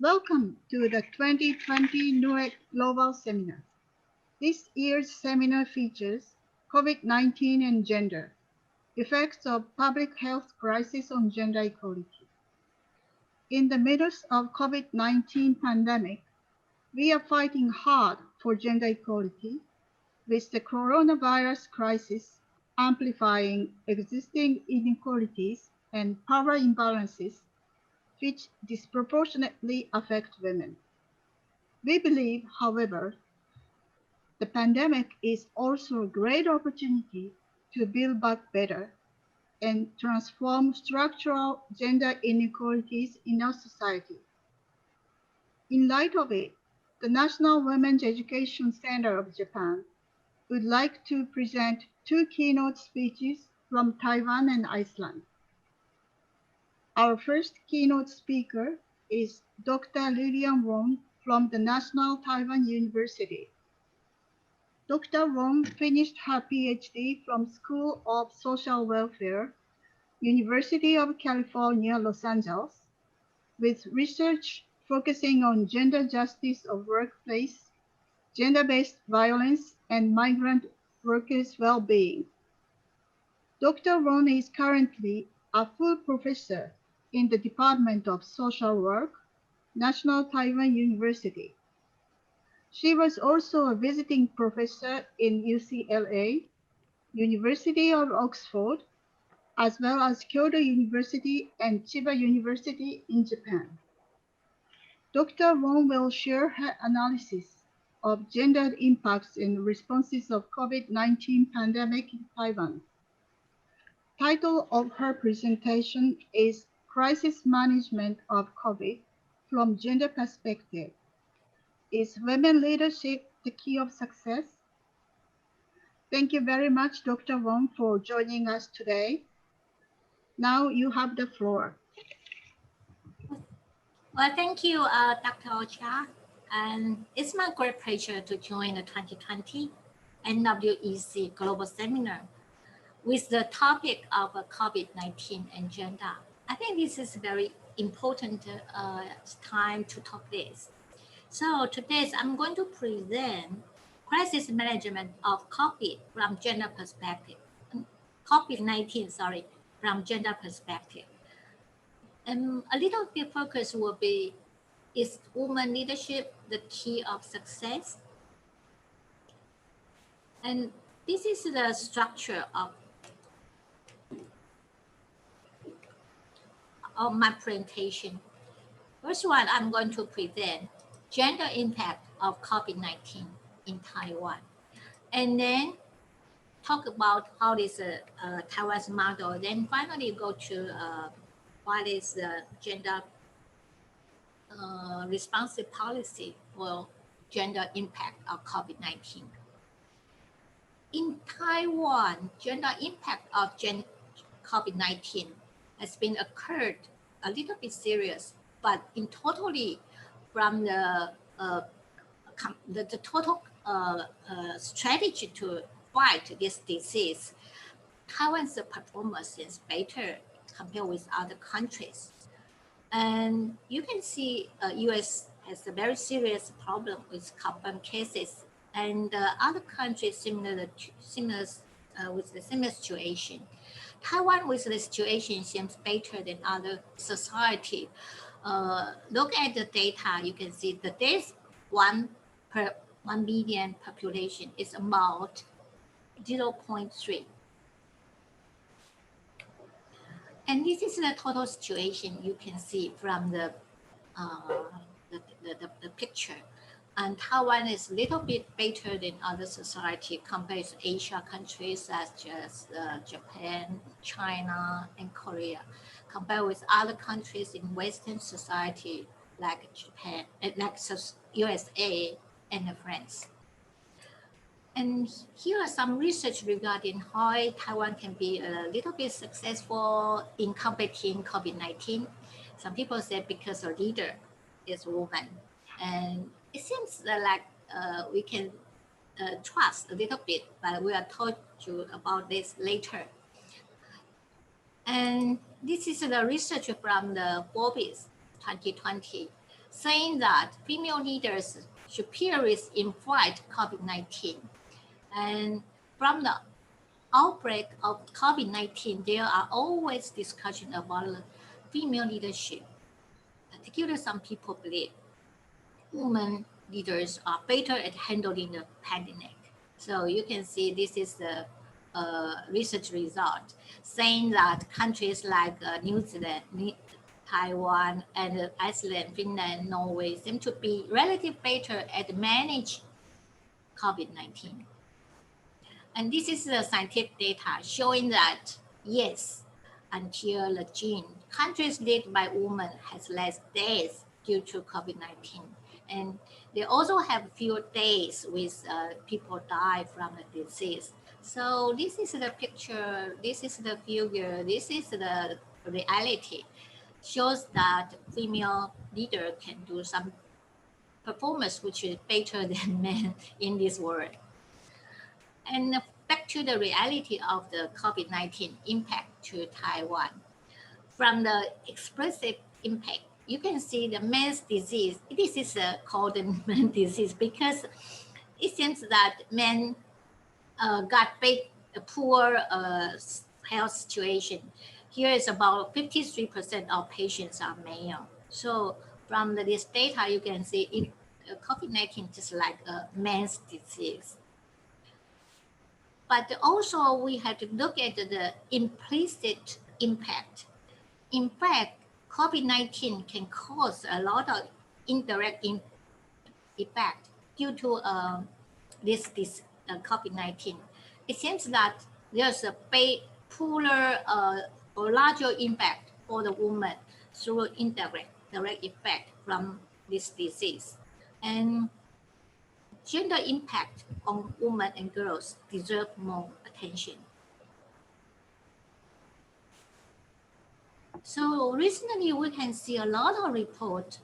Welcome to the 2020 NWEC Global Seminar. This year's seminar features COVID-19 and gender, effects of public health crisis on gender equality. In the midst of COVID-19 pandemic, we are fighting hard for gender equality, with the coronavirus crisis amplifying existing inequalities and power imbalances which disproportionately affect women. We believe, however, the pandemic is also a great opportunity to build back better and transform structural gender inequalities in our society. In light of it, the National Women's Education Center of Japan would like to present two keynote speeches from Taiwan and Iceland. Our first keynote speaker is Dr. Lilian Wong from the National Taiwan University. Dr. Wong finished her PhD from School of Social Welfare, University of California, Los Angeles, with research focusing on gender justice of workplace, gender-based violence, and migrant workers' well-being. Dr. Wong is currently a full professor in the Department of Social Work, National Taiwan University. She was also a visiting professor in UCLA, University of Oxford, as well as Kyoto University and Chiba University in Japan. Dr. Wong will share her analysis of gender impacts and responses of COVID-19 pandemic in Taiwan. Title of her presentation is Crisis Management of COVID from Gender Perspective. Is women leadership the key of success? Thank you very much, Dr. Wong, for joining us today. Now you have the floor. Well, thank you, Dr. Ocha. And it's my great pleasure to join the 2020 NWEC Global Seminar with the topic of COVID-19 and gender. I think this is a very important time to talk this. So today I'm going to present crisis management of COVID from gender perspective. COVID-19, from gender perspective. And a little bit focus will be, is woman leadership the key of success? And this is the structure of my presentation. First one, I'm going to present gender impact of COVID-19 in Taiwan. And then talk about how is Taiwan's model. Then finally go to what is the gender responsive policy for gender impact of COVID-19. In Taiwan, gender impact of COVID-19 has been occurred a little bit serious, but in totally from the total strategy to fight this disease, Taiwan's performance is better compared with other countries. And you can see US has a very serious problem with confirmed cases, and other countries similar with the similar situation. Taiwan with the situation seems better than other society. Look at the data, you can see the death one per 1 million population is about 0.3. And this is the total situation you can see from the picture. And Taiwan is a little bit better than other society compared to Asia countries such as Japan, China, and Korea, compared with other countries in Western society like Japan, like USA and France. And here are some research regarding how Taiwan can be a little bit successful in combating COVID-19. Some people say because the leader is a woman. And it seems like we can trust a little bit, but we will talk to you about this later. And this is the research from the Forbes 2020. saying that female leaders should perish in fight COVID-19. And from the outbreak of COVID-19, there are always discussions about female leadership. Particularly, some people believe women leaders are better at handling the pandemic. So you can see this is the research result saying that countries like New Zealand, Taiwan, and Iceland, Finland, Norway seem to be relatively better at manage COVID-19. And this is the scientific data showing that, yes, until June, countries led by women has less deaths due to COVID-19. And they also have fewer days with people die from the disease. So this is the picture, this is the figure, this is the reality. Shows that female leader can do some performance which is better than men in this world. And back to the reality of the COVID-19 impact to Taiwan. From the expressive impact, you can see the men's disease. This is called the men's disease because it seems that men got poor health situation. Here is about 53% of patients are male. So from this data, you can see COVID-19 just like a man's disease. But also we have to look at the implicit impact. In fact, COVID-19 can cause a lot of indirect effect due to this COVID-19. It seems that there's a poorer or larger impact for the woman through direct effect from this disease. And gender impact on women and girls deserve more attention. So recently we can see a lot of reports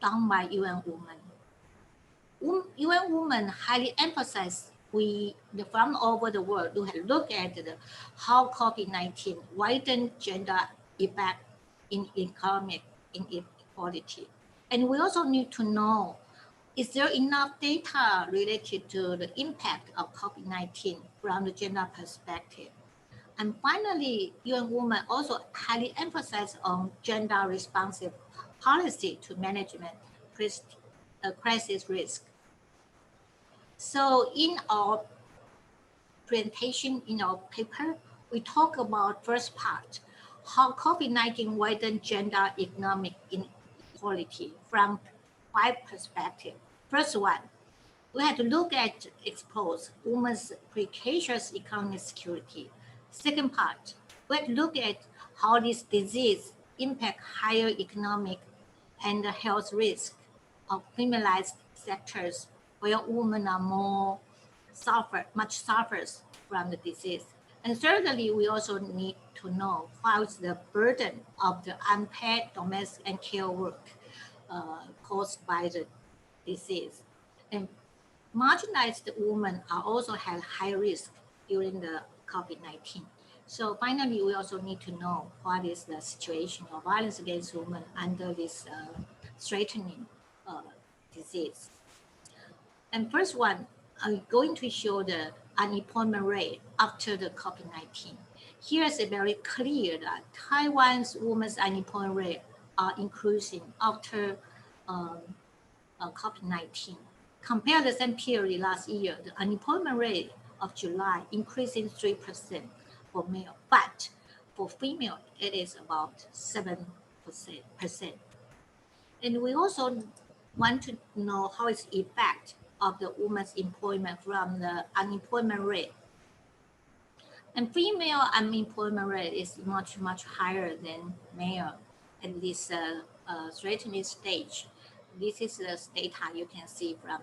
done by UN Women. UN Women highly emphasize from all over the world to look at how COVID-19 widened gender effect in economic inequality. And we also need to know, is there enough data related to the impact of COVID-19 from the gender perspective? And finally, UN Women also highly emphasize on gender responsive policy to management crisis risk. So in our presentation, in our paper, we talk about first part, how COVID-19 widened gender economic inequality from 5 perspectives. First one, we have to look at expose women's precarious economic security. Second part, we have to look at how this disease impact higher economic and health risk of criminalized sectors where women are much suffers from the disease. And thirdly, we also need to know how is the burden of the unpaid domestic and care work caused by the disease. And marginalized women are also have high risk during the COVID-19. So finally, we also need to know what is the situation of violence against women under this threatening disease. And first one, I'm going to show the unemployment rate after the COVID-19. Here is very clear that Taiwan's women's unemployment rate are increasing after COVID-19. Compare the same period last year, the unemployment rate of July increasing 3% for male, but for female, it is about 7%. And we also want to know how is the effect of the women's employment from the unemployment rate. And female unemployment rate is much, much higher than male at this threatening stage. This is the data you can see from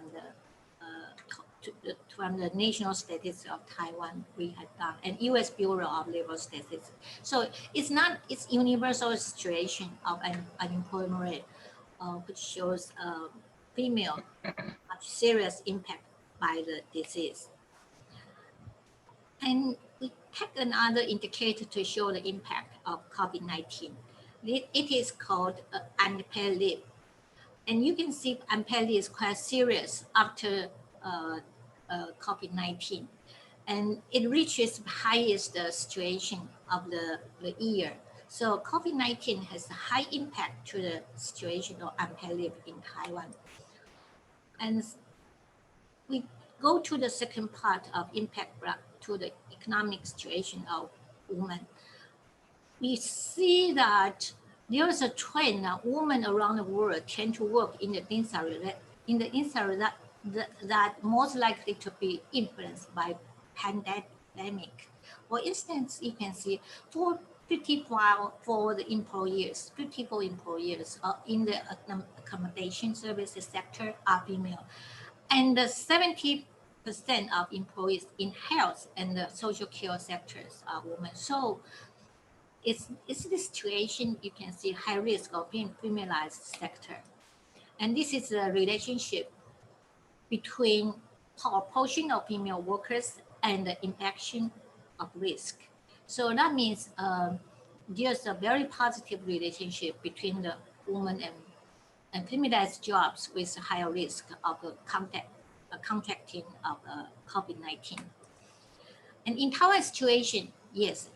the National Statistics of Taiwan we had done, and U.S. Bureau of Labor Statistics. So it's universal situation of unemployment rate, which shows female much serious impact by the disease. And we take another indicator to show the impact of COVID-19. It is called unpaid leave. And you can see unpaid is quite serious after COVID-19. And it reaches the highest situation of the year. So COVID-19 has a high impact to the situation of unpaid leave in Taiwan. And we go to the second part of impact to the economic situation of women. We see that there is a trend that women around the world tend to work in the industry that most likely to be influenced by pandemic. For instance, you can see 54 employers in the accommodation services sector are female, and 70% of employees in health and the social care sectors are women. So it's the situation you can see high risk of being feminized sector. And this is a relationship between proportion of female workers and the infection of risk. So that means there's a very positive relationship between the woman and feminized jobs with higher risk of contracting of COVID-19. And in Taiwan's situation, yes,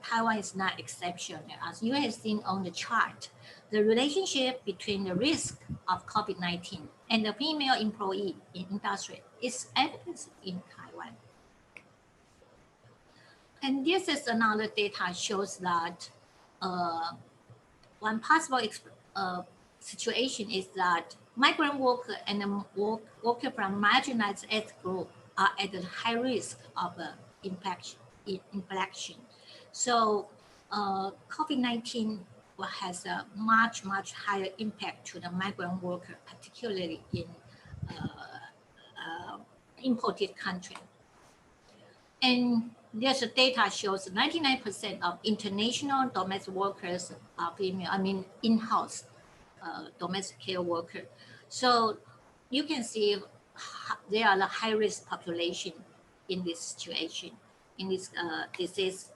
Taiwan is not exception. As you have seen on the chart, the relationship between the risk of COVID-19 and the female employee in industry is evident in Taiwan. And this is another data shows that one possible situation is that migrant worker and worker from marginalized ethnic group are at a high risk of infection. So COVID-19 has a much higher impact to the migrant worker, particularly in imported country. And there's a data shows 99% of international domestic workers are female, in-house domestic care worker. So you can see they are the high-risk population in this situation, in this disease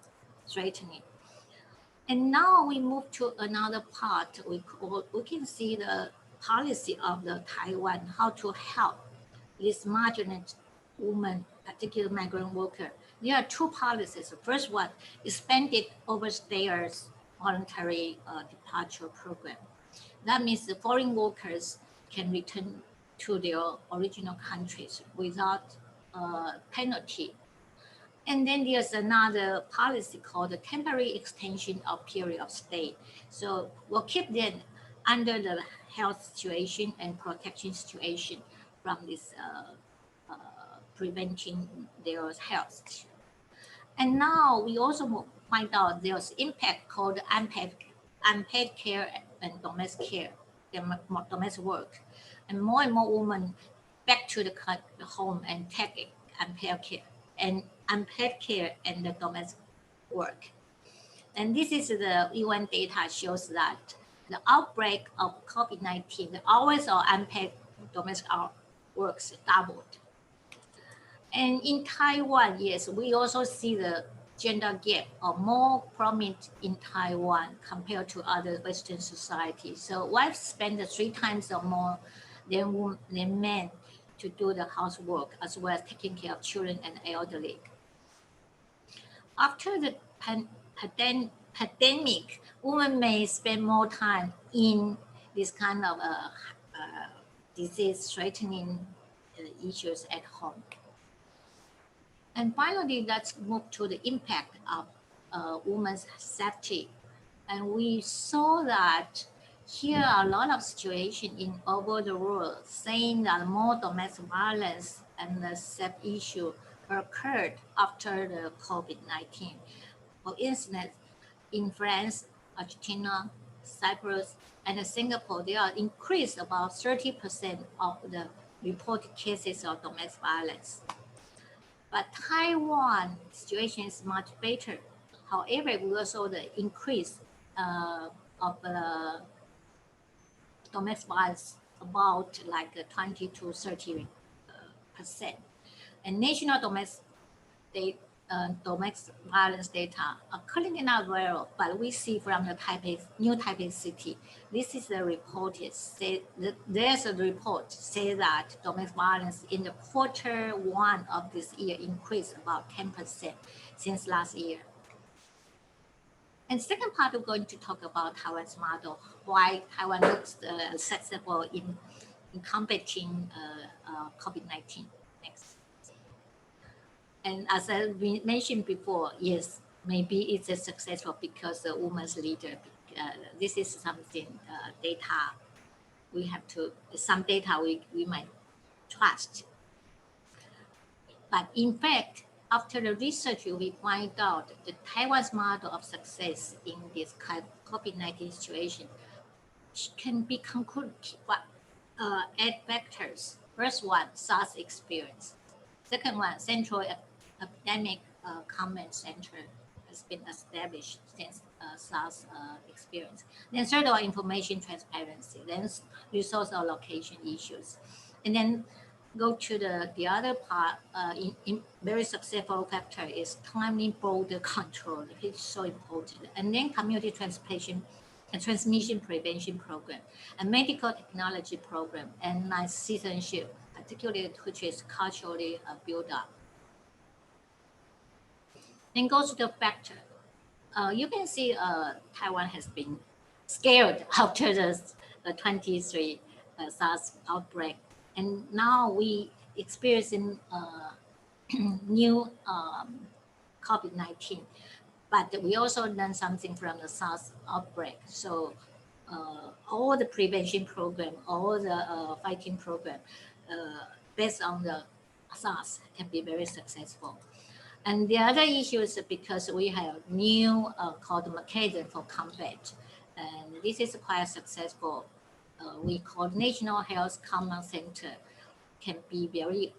threatening. And now we move to another part. We can see the policy of the Taiwan, how to help this marginalized woman, particularly migrant worker. There are two policies. The first one is expanded overstayers voluntary departure program. That means the foreign workers can return to their original countries without penalty. And then there's another policy called the temporary extension of period of stay. So we'll keep them under the health situation and protection situation from this preventing their health. And now we also find out there's impact called unpaid care and domestic care, domestic work. And more women back to the home and take unpaid care and the domestic work. And this is the UN data shows that the outbreak of COVID-19, the hours of unpaid domestic works doubled. And in Taiwan, yes, we also see the gender gap are more prominent in Taiwan compared to other Western societies. So wives spend 3 times or more than men to do the housework, as well as taking care of children and elderly. After the pandemic, women may spend more time in this kind of disease-threatening issues at home. And finally, let's move to the impact of women's safety. And we saw that here are a lot of situations in over the world saying that more domestic violence and the safety issue occurred after the COVID-19. For instance, in France, Argentina, Cyprus, and Singapore, they are increased about 30% of the reported cases of domestic violence. But Taiwan situation is much better. However, we also the increase of the domestic violence about like 20 to 30%. And national domestic domestic violence data are currently not available, but we see from the new Taipei city, this is the report. There's a report say that domestic violence in the Q1 of this year increased about 10% since last year. And second part, we're going to talk about Taiwan's model, why Taiwan looks successful in combating COVID-19. Next. And as I mentioned before, yes, maybe it's a successful because the woman's leader. This is something data we have to, some data we might trust. But in fact, after the research, we find out the Taiwan's model of success in this kind of COVID-19 situation can be concluded by 8 factors. First one, SARS experience. Second one, Central Epidemic Command Center has been established since SARS experience. Then third one, information transparency. Then resource allocation issues. And then go to the other part, in very successful factor is timely border control. It's so important. And then community transmission prevention program, a medical technology program, and nice citizenship, particularly which is culturally built up. Then go to the factor. You can see Taiwan has been scared after the 23 SARS outbreak. And now we experiencing new COVID-19, but we also learned something from the SARS outbreak. So all the prevention program, all the fighting program based on the SARS can be very successful. And the other issue is because we have new called mechanism for combat, and this is quite successful. We call National Health Command Center can be very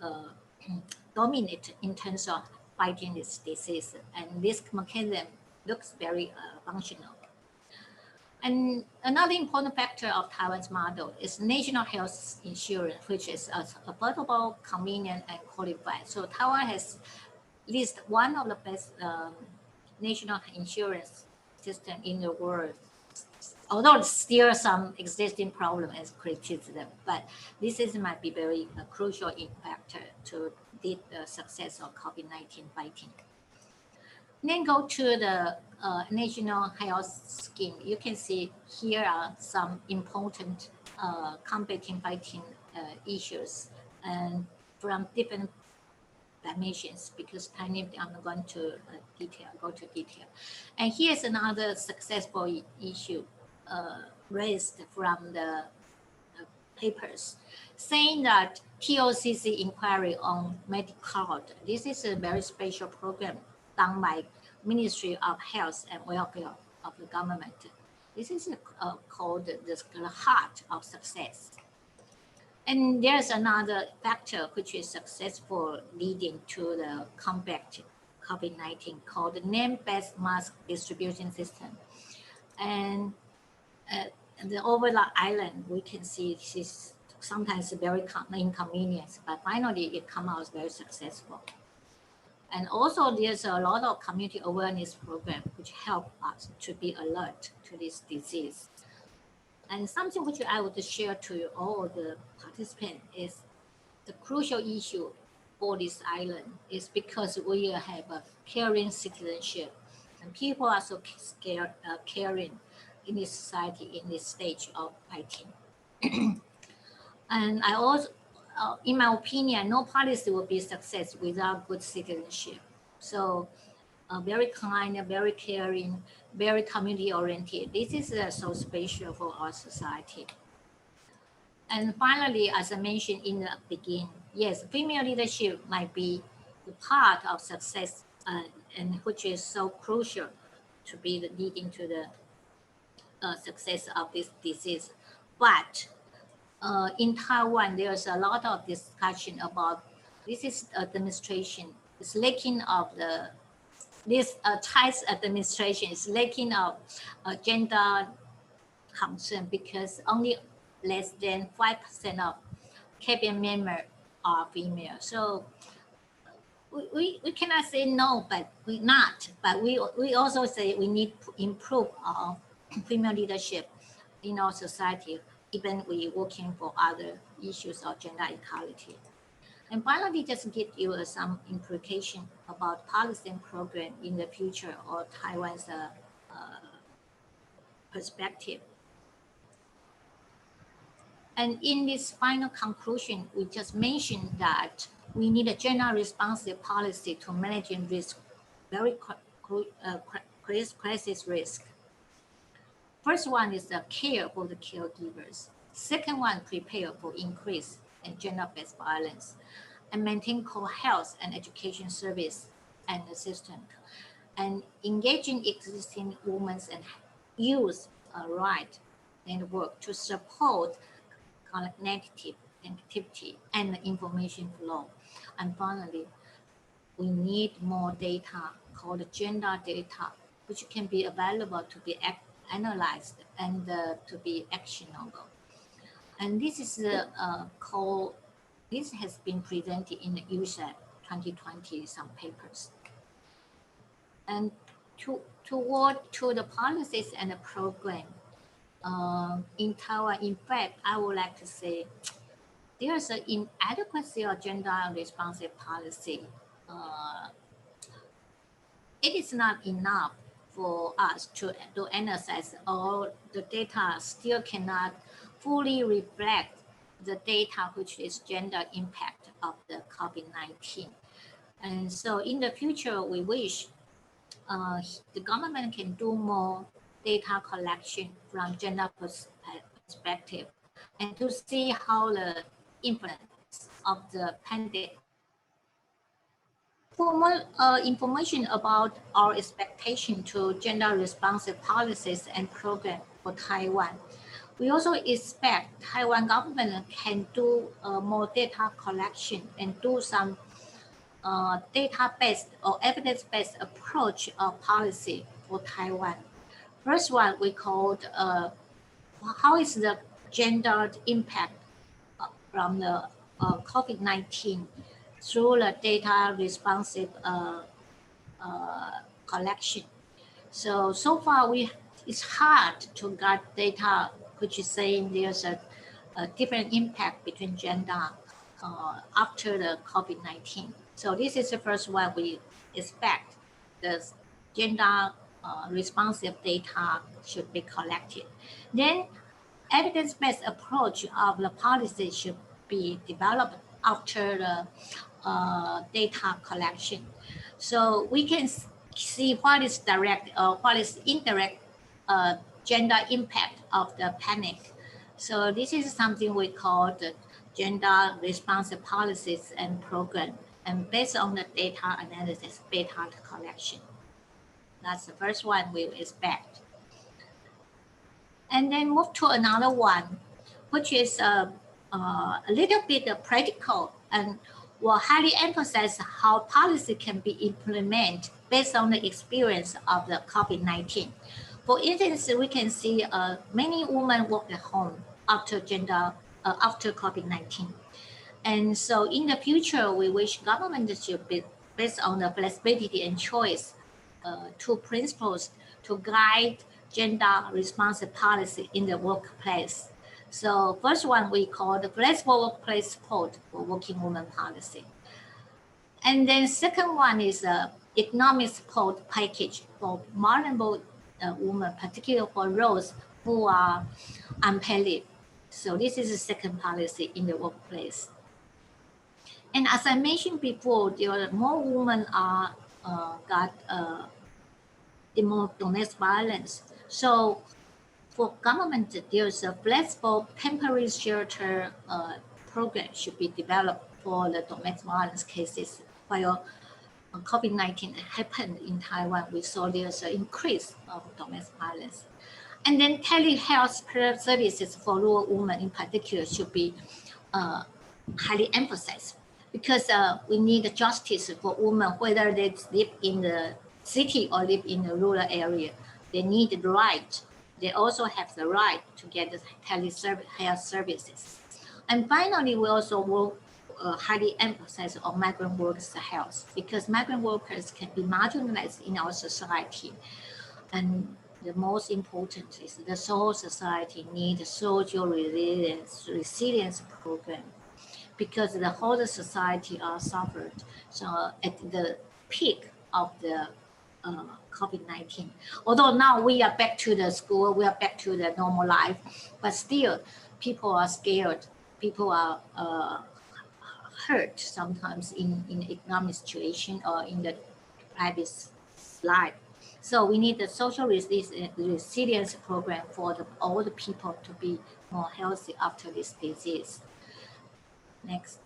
dominant in terms of fighting this disease, and this mechanism looks very functional. And another important factor of Taiwan's model is national health insurance, which is affordable, convenient, and qualified. So Taiwan has at least one of the best national insurance system in the world. Although still some existing problem as criticism, but this might be very crucial factor to the success of COVID-19 fighting. Then go to the national health scheme. You can see here are some important combating fighting issues, and from different dimensions, because time I'm going to go to detail. And here's another successful issue raised from the papers, saying that TOCC inquiry on Medicare. This is a very special program done by Ministry of Health and Welfare of the government. This is called the heart of success. And there's another factor which is successful leading to the combat COVID-19 called the name-based mask distribution system. And the overlap island, we can see this is sometimes very inconvenience, but finally it comes out very successful. And also there's a lot of community awareness program which help us to be alert to this disease. And something which I would share to all the participants is the crucial issue for this island is because we have a caring citizenship, and people are so scared, caring in this society in this stage of fighting. And I also, in my opinion, no policy will be success without good citizenship. So very kind, very caring, very community oriented. This is so special for our society. And finally, as I mentioned in the beginning, yes, female leadership might be the part of success, and which is so crucial to be leading to the success of this disease. But in Taiwan, there's a lot of discussion about this administration is lacking of this Chinese administration is lacking of gender concern because only less than 5% of cabinet members are female. So we cannot say no, but we not. But we also say we need to improve our female leadership in our society, even we working for other issues of gender equality. And finally, just give you some implication about policy and program in the future or Taiwan's perspective. And in this final conclusion, we just mentioned that we need a gender responsive policy to manage risk, very crisis risk. First one is the care for the caregivers. Second one, prepare for increase in gender-based violence and maintain co-health and education service and assistance, and engaging existing women's and youth right and work to support connectivity and information flow. And finally, we need more data called gender data, which can be available to be analyzed and to be actionable. And this is this has been presented in the USAID 2020 some papers. And toward the policies and the program in Taiwan, in fact, I would like to say there's an inadequacy of gender responsive policy. It is not enough for us to analyze all the data still cannot fully reflect the data which is gender impact of the COVID-19. And so in the future, we wish the government can do more data collection from gender perspective and to see how the influence of the pandemic. For more information about our expectation to gender responsive policies and programs for Taiwan, we also expect Taiwan government can do more data collection and do some data-based or evidence-based approach of policy for Taiwan. First one we called how is the gender impact from the COVID-19 through the data responsive collection. So far it's hard to get data which is saying there's a different impact between gender after the COVID-19. So this is the first one we expect the gender responsive data should be collected. Then evidence-based approach of the policy should be developed after the data collection. So we can see what is direct or what is indirect gender impact of the pandemic. So this is something we call the gender responsive policies and program, and based on the data analysis, data collection. That's the first one we expect. And then move to another one, which is a little bit practical and will highly emphasize how policy can be implemented based on the experience of the COVID-19. For instance, we can see many women work at home after COVID-19. And so in the future, we wish government should be based on the flexibility and choice, two principles to guide gender responsive policy in the workplace. So first one we call the flexible workplace support for working women policy. And then second one is economic support package for vulnerable women, particularly for those who are unpaid leave. So this is the second policy in the workplace. And as I mentioned before, there are more women are got more domestic violence. So for government, there's a flexible temporary shelter program should be developed for the domestic violence cases. While COVID-19 happened in Taiwan, we saw there's an increase of domestic violence. And then telehealth services for rural women in particular should be highly emphasized, because we need justice for women, whether they live in the city or live in the rural area. They need the right. They also have the right to get the telehealth services. And finally, we also highly emphasize on migrant workers' health, because migrant workers can be marginalized in our society. And the most important is the whole society needs social resilience program, because the whole society are suffered. So at the peak of the COVID-19, although now we are back to the school, we are back to the normal life, but still people are scared. People are hurt sometimes in economic situation or in the private life. So we need the social resilience program for all the people to be more healthy after this disease. Next.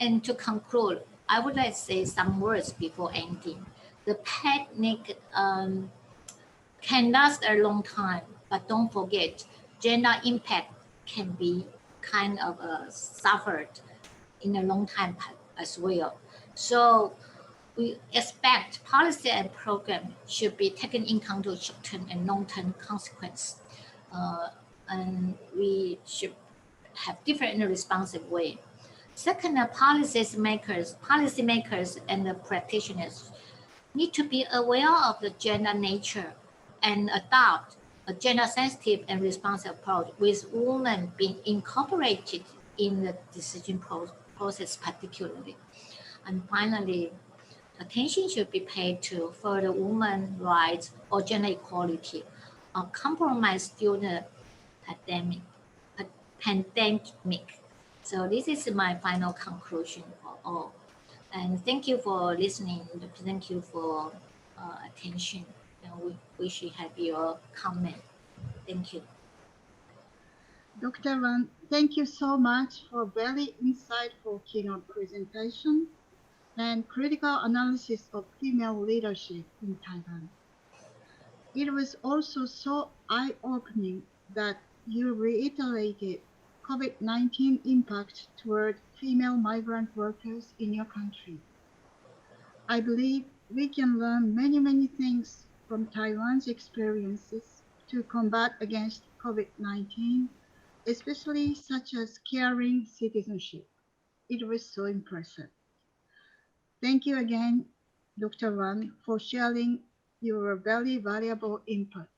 And to conclude, I would like to say some words before ending. The pandemic can last a long time, but don't forget, gender impact can be kind of suffered in a long time as well. So we expect policy and program should be taken in account of short-term and long-term consequences. And we should have different and responsive way. Second, policymakers and the practitioners need to be aware of the gender nature and adopt a gender-sensitive and responsive approach, with women being incorporated in the decision process particularly. And finally, attention should be paid to further women's rights or gender equality, or compromise during the pandemic. So this is my final conclusion for all. And thank you for listening. Thank you for attention. And we should have your comment. Thank you. Dr. Wang, thank you so much for very insightful keynote presentation and critical analysis of female leadership in Taiwan. It was also so eye-opening that you reiterated COVID-19 impact toward female migrant workers in your country. I believe we can learn many things from Taiwan's experiences to combat against COVID-19, especially such as caring citizenship. It was so impressive. Thank you again, Dr. Wang, for sharing your very valuable input.